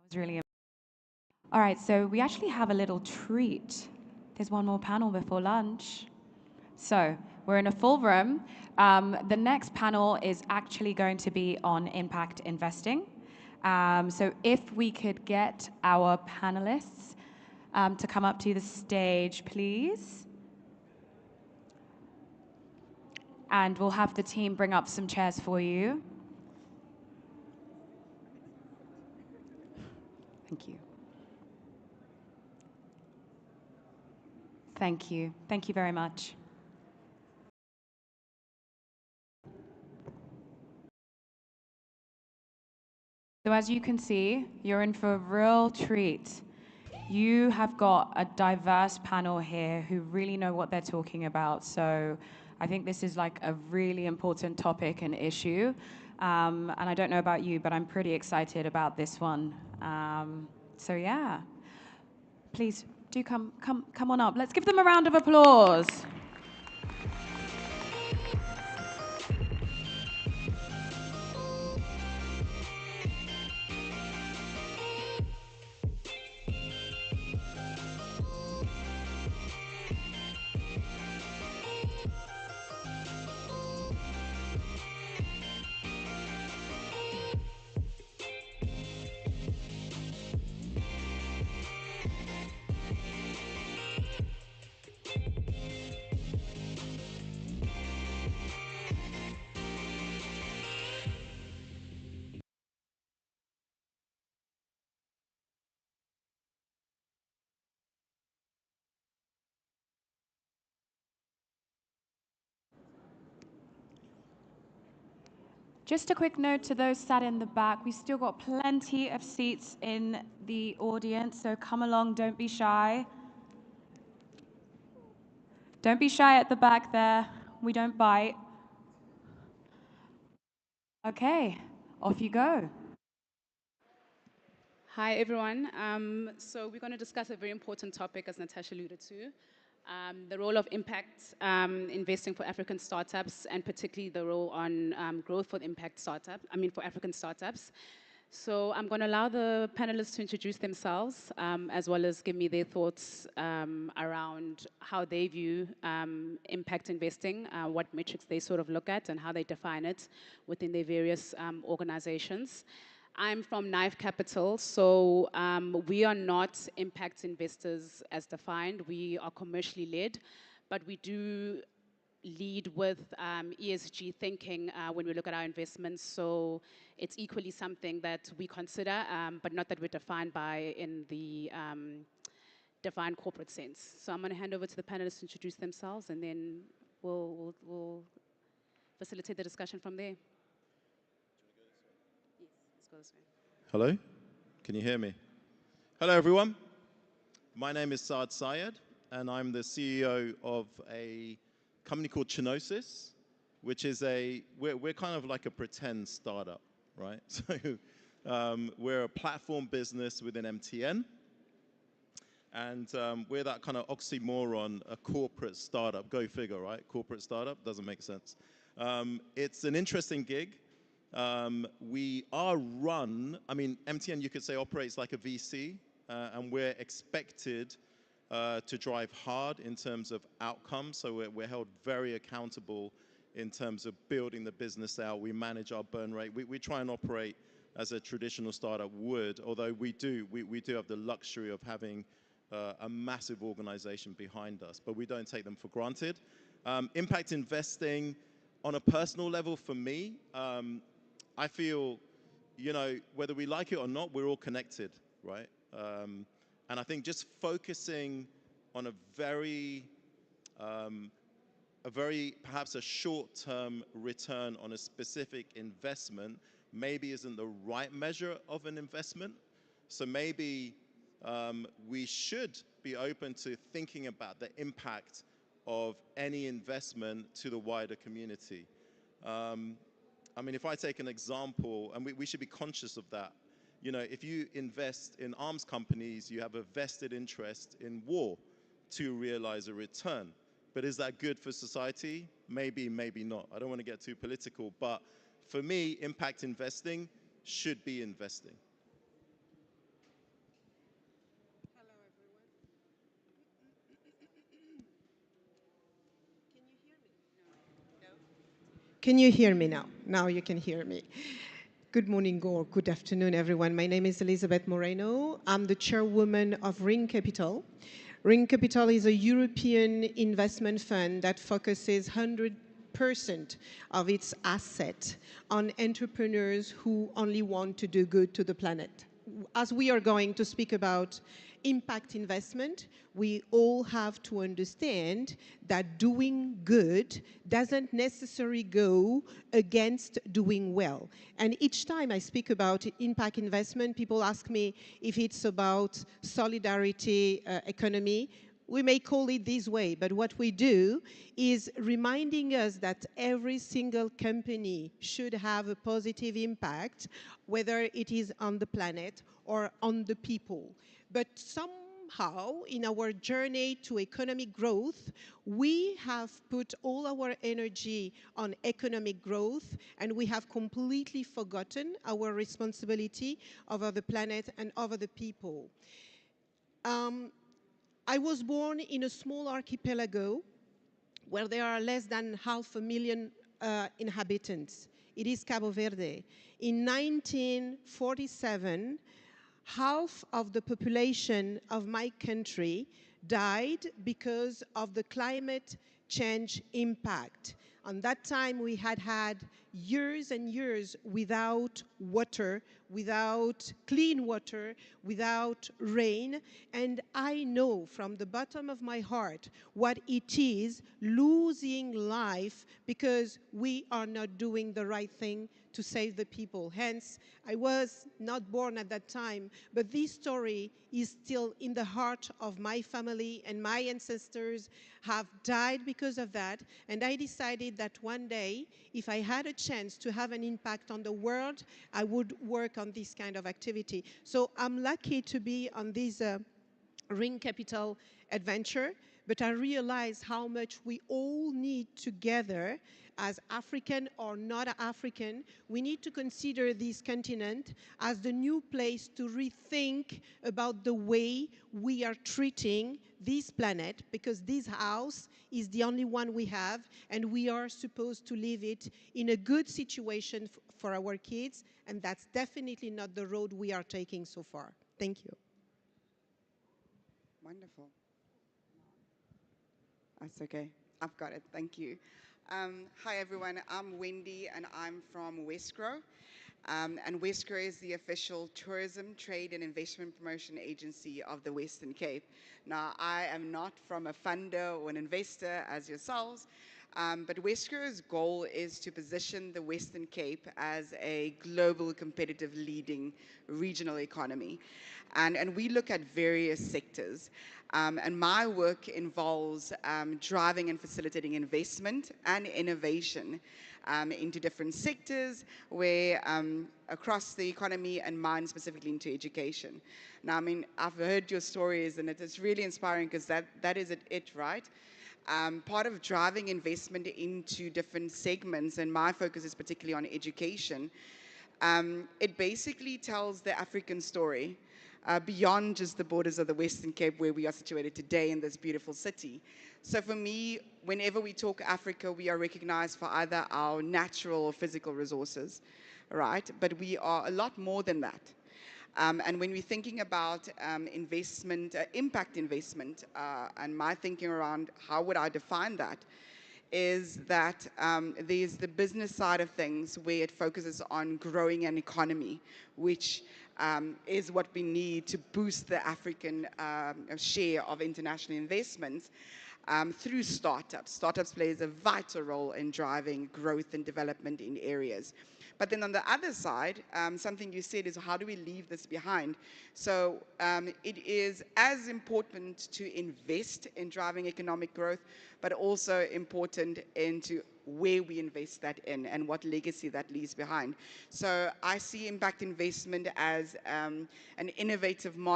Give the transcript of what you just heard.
was really. All right, so we actually have a little treat. There's one more panel before lunch. So we're in a full room. The next panel is actually going to be on impact investing. So if we could get our panelists to come up to the stage, please. And we'll have the team bring up some chairs for you. Thank you. Thank you. Thank you very much. So as you can see, you're in for a real treat. You have got a diverse panel here who really know what they're talking about. So I think this is like a really important topic and issue. And I don't know about you, but I'm pretty excited about this one. So yeah, please do come on up. Let's give them a round of applause. Just a quick note to those sat in the back, we've still got plenty of seats in the audience, so come along, don't be shy. Don't be shy at the back there, we don't bite. Okay, off you go. Hi, everyone. So we're going to discuss a very important topic, as Natasha alluded to, the role of impact investing for African startups, and particularly the role on growth for for African startups. So I'm going to allow the panelists to introduce themselves, as well as give me their thoughts around how they view impact investing, what metrics they sort of look at, and how they define it within their various organizations. I'm from Knife Capital, so we are not impact investors as defined. We are commercially led, but we do lead with ESG thinking when we look at our investments. So it's equally something that we consider, but not that we're defined by in the defined corporate sense. So I'm going to hand over to the panelists to introduce themselves, and then we'll facilitate the discussion from there. Hello, can you hear me? Hello everyone, my name is Saad Syed and I'm the CEO of a company called Chinosis, which is we're kind of like a pretend startup, right? So we're a platform business within MTN, and we're that kind of oxymoron, a corporate startup, go figure, right? Corporate startup, doesn't make sense. It's an interesting gig. We are run, MTN, you could say, operates like a VC, and we're expected to drive hard in terms of outcomes. So we're held very accountable in terms of building the business out. We manage our burn rate. We try and operate as a traditional startup would, although we do have the luxury of having a massive organization behind us, but we don't take them for granted. Impact investing, on a personal level for me, I feel, whether we like it or not, we're all connected, right? And I think just focusing on a very perhaps a short-term return on a specific investment maybe isn't the right measure of an investment. So maybe we should be open to thinking about the impact of any investment to the wider community. If I take an example, and we should be conscious of that, if you invest in arms companies, you have a vested interest in war to realize a return. But is that good for society? Maybe, maybe not. I don't want to get too political, but for me, impact investing should be investing. Can you hear me now? Now you can hear me. Good morning or good afternoon, everyone. My name is Elizabeth Moreno. I'm the chairwoman of Ring Capital. Ring Capital is a European investment fund that focuses 100% of its asset on entrepreneurs who only want to do good to the planet. As we are going to speak about impact investment, we all have to understand that doing good doesn't necessarily go against doing well. And each time I speak about impact investment, people ask me if it's about solidarity economy. We may call it this way, but what we do is reminding us that every single company should have a positive impact, whether it is on the planet or on the people. But somehow, in our journey to economic growth, we have put all our energy on economic growth, and we have completely forgotten our responsibility over the planet and over the people. I was born in a small archipelago where there are less than 500,000 inhabitants. It is Cabo Verde. In 1947, half of the population of my country died because of the climate change impact. On that time, we had years and years without water, without clean water, without rain. And I know from the bottom of my heart what it is losing life because we are not doing the right thing to save the people. Hence, I was not born at that time, but this story is still in the heart of my family, and my ancestors have died because of that. And I decided that one day, if I had a chance to have an impact on the world, I would work on this kind of activity. So I'm lucky to be on this Ring Capital adventure, but I realize how much we all need together as African or not African. We need to consider this continent as the new place to rethink about the way we are treating this planet, because this house is the only one we have, and we are supposed to leave it in a good situation for our kids, and that's definitely not the road we are taking so far. Thank you. Wonderful. That's okay. I've got it. Thank you. Hi, everyone. I'm Wendy, and I'm from Westgrow. And Westgrow is the official tourism, trade, and investment promotion agency of the Western Cape. Now, I am not from a funder or an investor as yourselves, but Westgrow's goal is to position the Western Cape as a global competitive leading regional economy. And we look at various sectors. And my work involves driving and facilitating investment and innovation into different sectors where across the economy, and mine specifically into education. Now, I mean, I've heard your stories, and it's really inspiring because that is it, right? Part of driving investment into different segments, and my focus is particularly on education, it basically tells the African story beyond just the borders of the Western Cape where we are situated today in this beautiful city. So for me, whenever we talk Africa, we are recognized for either our natural or physical resources, right? But we are a lot more than that. And when we're thinking about investment, impact investment, and my thinking around how would I define that, is that there's the business side of things where it focuses on growing an economy, which is what we need to boost the African share of international investments through startups. Startups plays a vital role in driving growth and development in areas. But then on the other side, something you said is, how do we leave this behind? So it is as important to invest in driving economic growth, but also important into where we invest that in and what legacy that leaves behind. So I see impact investment as an innovative model